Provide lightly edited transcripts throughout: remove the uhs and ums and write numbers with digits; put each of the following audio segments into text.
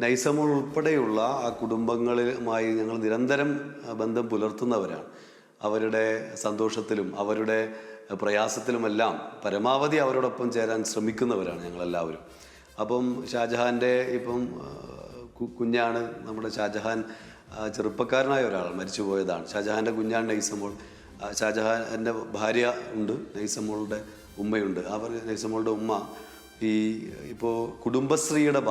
നൈസമോൾ ഉൾപ്പെടെയുള്ള ആ കുടുംബങ്ങളുമായി ഞങ്ങൾ നിരന്തരം ബന്ധം പുലർത്തുന്നവരാണ്. അവരുടെ സന്തോഷത്തിലും അവരുടെ പ്രയാസത്തിലുമെല്ലാം പരമാവധി അവരോടൊപ്പം ചേരാൻ ശ്രമിക്കുന്നവരാണ് ഞങ്ങളെല്ലാവരും. അപ്പം ഷാജഹാൻ്റെ ഇപ്പം കുഞ്ഞാണ് നമ്മുടെ ഷാജഹാൻ. ചെറുപ്പക്കാരനായ ഒരാൾ മരിച്ചുപോയതാണ്. ഷാജഹാൻ്റെ കുഞ്ഞാണ് നൈസമോൾ. ഷാജഹാൻ്റെ ഭാര്യ ഉണ്ട്, നൈസമോളുടെ ഉമ്മയുണ്ട്. നൈസമോളുടെ ഉമ്മ ഇപ്പോൾ കുടുംബശ്രീയുടെ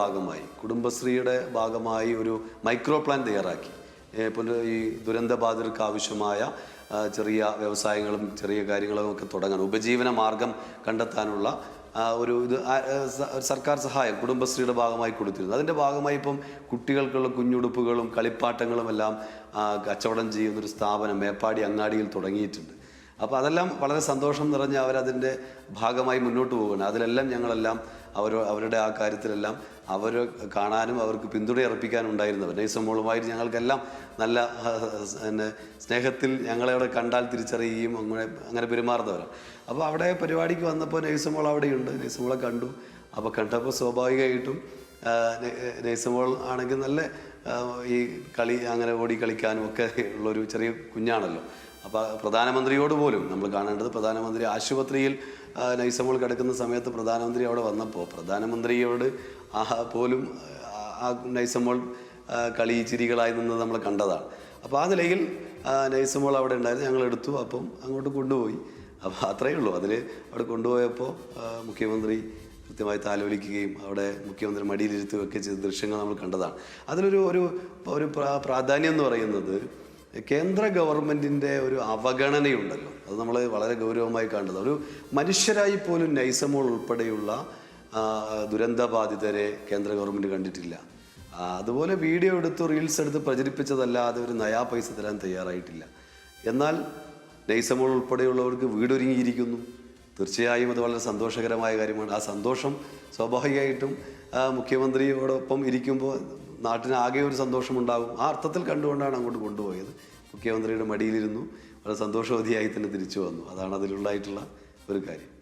ഭാഗമായി ഒരു മൈക്രോ പ്ലാൻ തയ്യാറാക്കി. ഇപ്പോൾ ഈ ദുരന്തബാധിതർക്ക് ആവശ്യമായ ചെറിയ വ്യവസായങ്ങളും ചെറിയ കാര്യങ്ങളും ഒക്കെ തുടങ്ങാൻ, ഉപജീവന മാർഗം കണ്ടെത്താനുള്ള സർക്കാർ സഹായം കുടുംബശ്രീയുടെ ഭാഗമായി കൊടുത്തിരുന്നു. അതിൻ്റെ ഭാഗമായി ഇപ്പം കുട്ടികൾക്കുള്ള കുഞ്ഞുടുപ്പുകളും കളിപ്പാട്ടങ്ങളും എല്ലാം കച്ചവടം ചെയ്യുന്നൊരു സ്ഥാപനം മേപ്പാടി അങ്ങാടിയിൽ തുടങ്ങിയിട്ടുണ്ട്. അപ്പോൾ അതെല്ലാം വളരെ സന്തോഷം നിറഞ്ഞ് അവരതിൻ്റെ ഭാഗമായി മുന്നോട്ട് പോവുകയാണ്. അതിലെല്ലാം ഞങ്ങളെല്ലാം അവരുടെ ആ കാര്യത്തിലെല്ലാം അവർ കാണാനും അവർക്ക് പിന്തുണയർപ്പിക്കാനും ഉണ്ടായിരുന്നവർ. നൈസമോളുമായിട്ട് ഞങ്ങൾക്കെല്ലാം നല്ല സ്നേഹത്തിൽ ഞങ്ങളെ അവിടെ കണ്ടാൽ തിരിച്ചറിയുകയും അങ്ങനെ പെരുമാറുന്നവരാണ്. അപ്പോൾ അവിടെ പരിപാടിക്ക് വന്നപ്പോൾ നൈസമോൾ അവിടെയുണ്ട്. നൈസമോളെ കണ്ടു. അപ്പോൾ കണ്ടപ്പോൾ സ്വാഭാവികമായിട്ടും നൈസമോൾ ആണെങ്കിൽ നല്ല ഈ കളി അങ്ങനെ ഓടി കളിക്കാനും ഒക്കെ ഉള്ളൊരു ചെറിയ കുഞ്ഞാണല്ലോ. അപ്പോൾ പ്രധാനമന്ത്രിയോട് പോലും നമ്മൾ കാണേണ്ടത്, പ്രധാനമന്ത്രി ആശുപത്രിയിൽ നൈസമോൾ കിടക്കുന്ന സമയത്ത് പ്രധാനമന്ത്രി അവിടെ വന്നപ്പോൾ പ്രധാനമന്ത്രിയോട് പോലും ആ നൈസമോൾ ചിരികളായി നിന്നത് നമ്മൾ കണ്ടതാണ്. അപ്പോൾ ആ നിലയിൽ നൈസമോൾ അവിടെ ഉണ്ടായിരുന്നു. ഞങ്ങളെടുത്തു, അപ്പം അങ്ങോട്ട് കൊണ്ടുപോയി. അപ്പോൾ അത്രയേ ഉള്ളൂ. അവിടെ കൊണ്ടുപോയപ്പോൾ മുഖ്യമന്ത്രി കൃത്യമായി താലോലിക്കുകയും അവിടെ മുഖ്യമന്ത്രി മടിയിലിരുത്തുകയൊക്കെ ചെയ്ത ദൃശ്യങ്ങൾ നമ്മൾ കണ്ടതാണ്. അതിലൊരു പ്രാധാന്യം എന്ന് പറയുന്നത് കേന്ദ്ര ഗവൺമെൻറ്റിൻ്റെ ഒരു അവഗണനയുണ്ടല്ലോ. അത് നമ്മൾ വളരെ ഗൗരവമായി കണ്ടത്. ഒരു മനുഷ്യരായി പോലും നൈസമോൾ ഉൾപ്പെടെയുള്ള ദുരന്തബാധിതരെ കേന്ദ്ര ഗവൺമെൻറ് കണ്ടിട്ടില്ല. അതുപോലെ വീഡിയോ എടുത്ത് റീൽസ് എടുത്ത് പ്രചരിപ്പിച്ചതല്ലാതെ ഒരു നയാ പൈസ തരാൻ തയ്യാറായിട്ടില്ല. എന്നാൽ നൈസമോൾ ഉൾപ്പെടെയുള്ളവർക്ക് വീടൊരുങ്ങിയിരിക്കുന്നു. തീർച്ചയായും അത് വളരെ സന്തോഷകരമായ കാര്യമാണ്. ആ സന്തോഷം സ്വാഭാവികമായിട്ടും മുഖ്യമന്ത്രിയോടൊപ്പം ഇരിക്കുമ്പോൾ നാട്ടിനാകെ ഒരു സന്തോഷമുണ്ടാകും. ആ അർത്ഥത്തിൽ കണ്ടുകൊണ്ടാണ് അങ്ങോട്ട് കൊണ്ടുപോയത്. മുഖ്യമന്ത്രിയുടെ മടിയിലിരുന്നു. വളരെ സന്തോഷവതിയായി തന്നെ തിരിച്ചു വന്നു. അതാണ് അതിലുണ്ടായിട്ടുള്ള ഒരു കാര്യം.